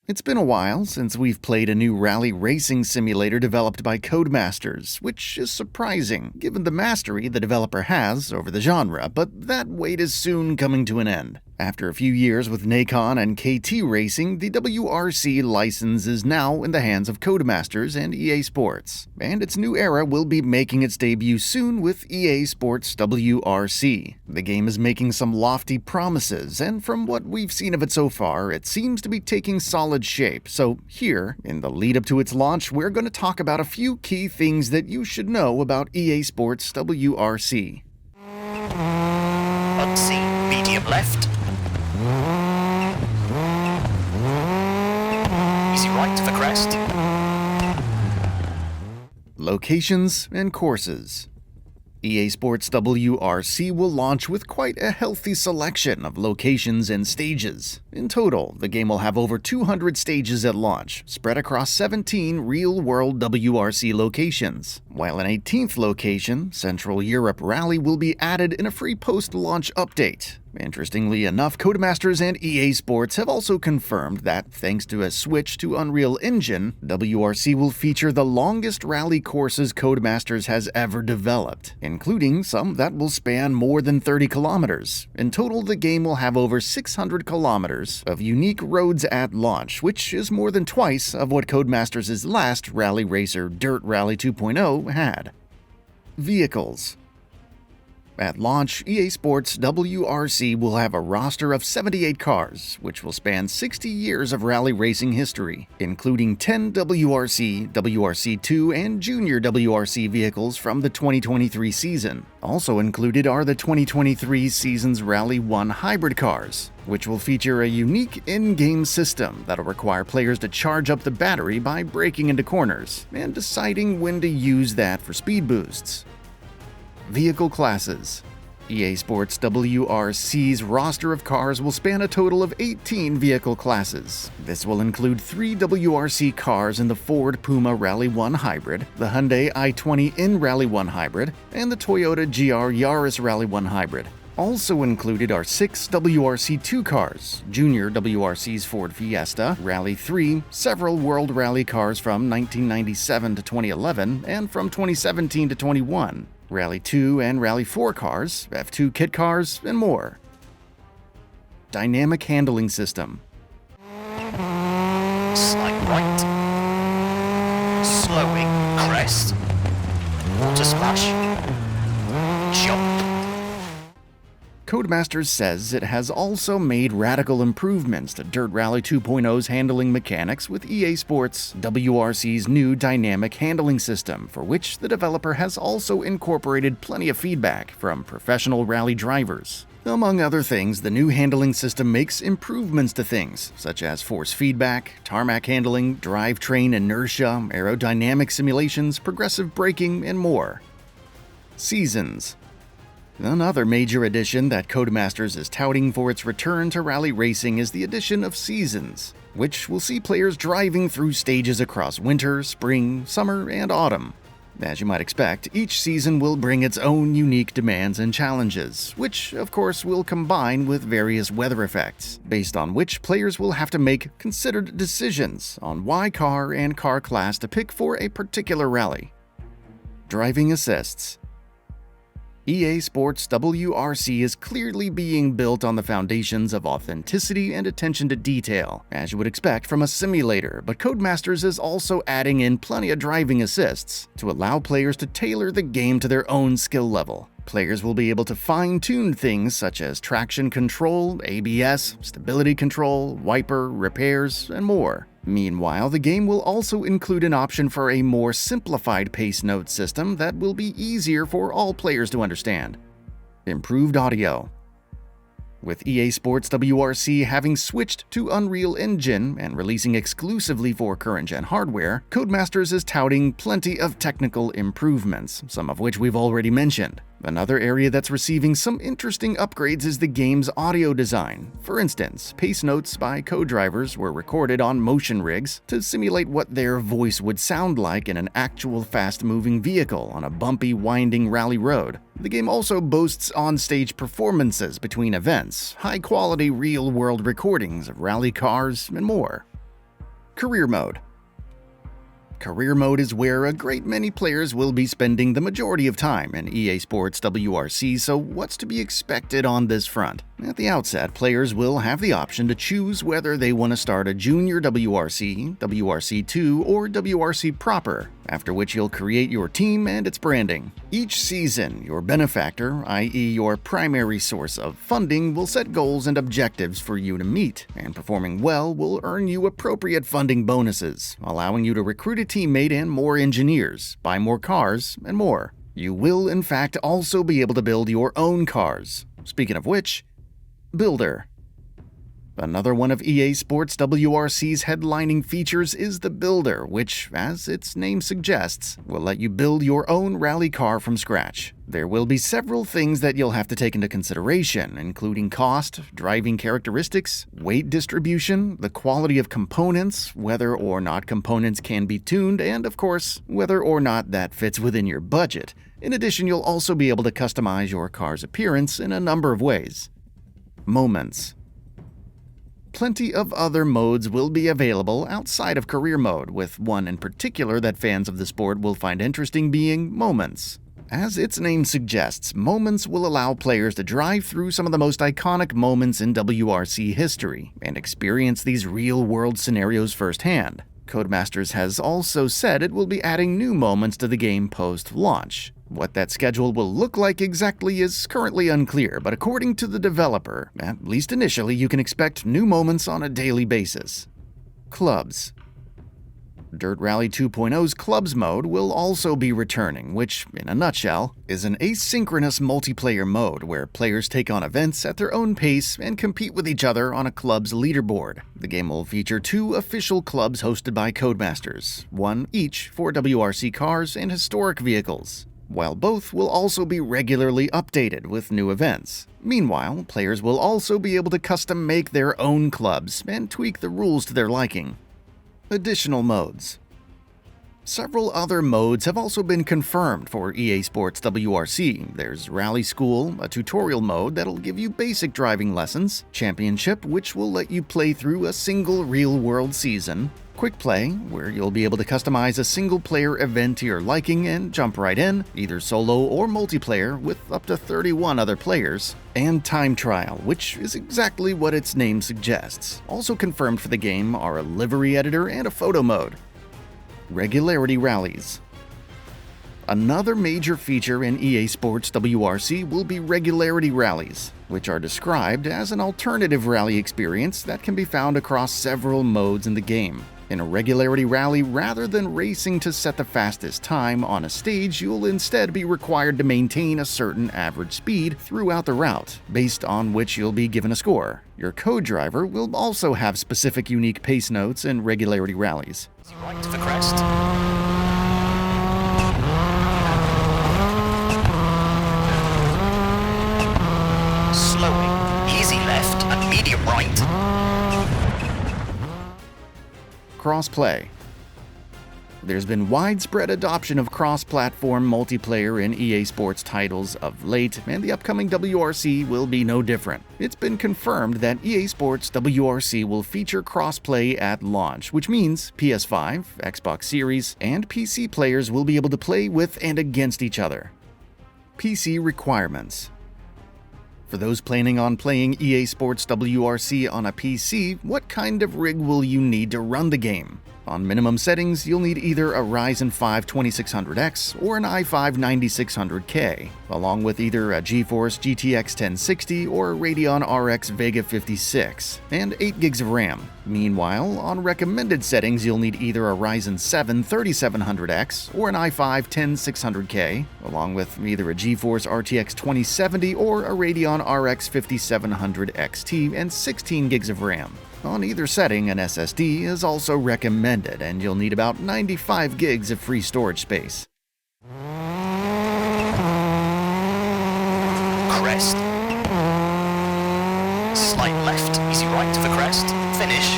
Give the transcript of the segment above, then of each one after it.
It's been a while since we've played a new rally racing simulator developed by Codemasters, which is surprising given the mastery the developer has over the genre, but that wait is soon coming to an end. After a few years with Nacon and KT Racing, the WRC license is now in the hands of Codemasters and EA Sports, and its new era will be making its debut soon with EA Sports WRC. The game is making some lofty promises, and from what we've seen of it so far, it seems to be taking solid shape. So here, in the lead up to its launch, we're going to talk about a few key things that you should know about EA Sports WRC. Unseen, medium left. Easy right for crest. Locations and courses. EA Sports WRC will launch with quite a healthy selection of locations and stages. In total, the game will have over 200 stages at launch, spread across 17 real-world WRC locations, while an 18th location, Central Europe Rally, will be added in a free post-launch update. Interestingly enough, Codemasters and EA Sports have also confirmed that, thanks to a switch to Unreal Engine, WRC will feature the longest rally courses Codemasters has ever developed, including some that will span more than 30 kilometers. In total, the game will have over 600 kilometers of unique roads at launch, which is more than twice of what Codemasters' last rally racer, Dirt Rally 2.0, had. Vehicles. At launch, EA Sports WRC will have a roster of 78 cars, which will span 60 years of rally racing history, including 10 WRC, WRC2, and Junior WRC vehicles from the 2023 season. Also included are the 2023 season's Rally 1 hybrid cars, which will feature a unique in-game system that'll require players to charge up the battery by braking into corners, and deciding when to use that for speed boosts. Vehicle classes. EA Sports WRC's roster of cars will span a total of 18 vehicle classes. This will include 3 WRC cars in the Ford Puma Rally 1 Hybrid, the Hyundai i20 Rally 1 Hybrid, and the Toyota GR Yaris Rally 1 Hybrid. Also included are 6 WRC2 cars, Junior WRC's Ford Fiesta, Rally 3, several World Rally cars from 1997 to 2011, and from 2017 to 21. Rally 2 and Rally 4 cars, F2 kit cars, and more. Dynamic handling system. Slide right. Slowing, crest. Water splash. Jump. Codemasters says it has also made radical improvements to Dirt Rally 2.0's handling mechanics with EA Sports WRC's new dynamic handling system, for which the developer has also incorporated plenty of feedback from professional rally drivers. Among other things, the new handling system makes improvements to things such as force feedback, tarmac handling, drivetrain inertia, aerodynamic simulations, progressive braking, and more. Seasons. Another major addition that Codemasters is touting for its return to rally racing is the addition of seasons, which will see players driving through stages across winter, spring, summer, and autumn. As you might expect, each season will bring its own unique demands and challenges, which, of course, will combine with various weather effects, based on which players will have to make considered decisions on why car and car class to pick for a particular rally. Driving assists. EA Sports WRC is clearly being built on the foundations of authenticity and attention to detail, as you would expect from a simulator, but Codemasters is also adding in plenty of driving assists to allow players to tailor the game to their own skill level. Players will be able to fine-tune things such as traction control, ABS, stability control, wiper, repairs, and more. Meanwhile, the game will also include an option for a more simplified pace note system that will be easier for all players to understand. Improved audio. With EA Sports WRC having switched to Unreal Engine and releasing exclusively for current-gen hardware, Codemasters is touting plenty of technical improvements, some of which we've already mentioned. Another area that's receiving some interesting upgrades is the game's audio design. For instance, pace notes by co-drivers were recorded on motion rigs to simulate what their voice would sound like in an actual fast-moving vehicle on a bumpy, winding rally road. The game also boasts on-stage performances between events, high-quality real-world recordings of rally cars, and more. Career Mode. Career Mode is where a great many players will be spending the majority of time in EA Sports WRC, so what's to be expected on this front? At the outset, players will have the option to choose whether they want to start a Junior WRC, WRC2, or WRC proper, after which you'll create your team and its branding. Each season, your benefactor, i.e. your primary source of funding, will set goals and objectives for you to meet, and performing well will earn you appropriate funding bonuses, allowing you to recruit a teammate and more engineers, buy more cars, and more. You will, in fact, also be able to build your own cars. Speaking of which, Builder. Another one of EA Sports WRC's headlining features is the Builder, which, as its name suggests, will let you build your own rally car from scratch. There will be several things that you'll have to take into consideration, including cost, driving characteristics, weight distribution, the quality of components, whether or not components can be tuned, and, of course, whether or not that fits within your budget. In addition, you'll also be able to customize your car's appearance in a number of ways. Moments. Plenty of other modes will be available outside of Career Mode, with one in particular that fans of the sport will find interesting being Moments. As its name suggests, Moments will allow players to drive through some of the most iconic moments in WRC history and experience these real-world scenarios firsthand. Codemasters has also said it will be adding new moments to the game post-launch. What that schedule will look like exactly is currently unclear, but according to the developer, at least initially, you can expect new moments on a daily basis. Clubs. Dirt Rally 2.0's Clubs mode will also be returning, which, in a nutshell, is an asynchronous multiplayer mode where players take on events at their own pace and compete with each other on a club's leaderboard. The game will feature 2 official clubs hosted by Codemasters, one each for WRC cars and historic vehicles, while both will also be regularly updated with new events. Meanwhile, players will also be able to custom make their own clubs and tweak the rules to their liking. Additional modes. Several other modes have also been confirmed for EA Sports WRC. There's Rally School, a tutorial mode that'll give you basic driving lessons, Championship, which will let you play through a single real-world season, Quick Play, where you'll be able to customize a single-player event to your liking and jump right in, either solo or multiplayer with up to 31 other players, and Time Trial, which is exactly what its name suggests. Also confirmed for the game are a livery editor and a photo mode. Regularity Rallies. Another major feature in EA Sports WRC will be Regularity Rallies, which are described as an alternative rally experience that can be found across several modes in the game. In a regularity rally, rather than racing to set the fastest time on a stage, you'll instead be required to maintain a certain average speed throughout the route, based on which you'll be given a score. Your co-driver will also have specific unique pace notes in regularity rallies. Right to the crest. Slowing, easy left and medium right. Crossplay. There's been widespread adoption of cross-platform multiplayer in EA Sports titles of late, and the upcoming WRC will be no different. It's been confirmed that EA Sports WRC will feature crossplay at launch, which means PS5, Xbox Series, and PC players will be able to play with and against each other. PC requirements. For those planning on playing EA Sports WRC on a PC, what kind of rig will you need to run the game? On minimum settings, you'll need either a Ryzen 5 2600X or an i5 9600K, along with either a GeForce GTX 1060 or a Radeon RX Vega 56, and 8 gigs of RAM. Meanwhile, on recommended settings, you'll need either a Ryzen 7 3700X or an i5 10600K, along with either a GeForce RTX 2070 or a Radeon RX 5700 XT and 16 gigs of RAM. On either setting, an SSD is also recommended, and you'll need about 95 gigs of free storage space. Crest. Slight left, easy right to the crest. Finish.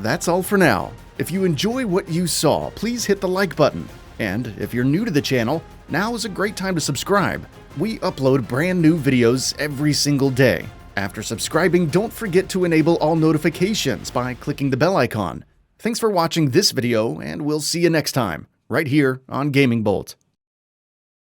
That's all for now. If you enjoy what you saw, please hit the like button. And if you're new to the channel, now is a great time to subscribe. We upload brand new videos every single day. After subscribing, don't forget to enable all notifications by clicking the bell icon. Thanks for watching this video, and we'll see you next time, right here on GamingBolt.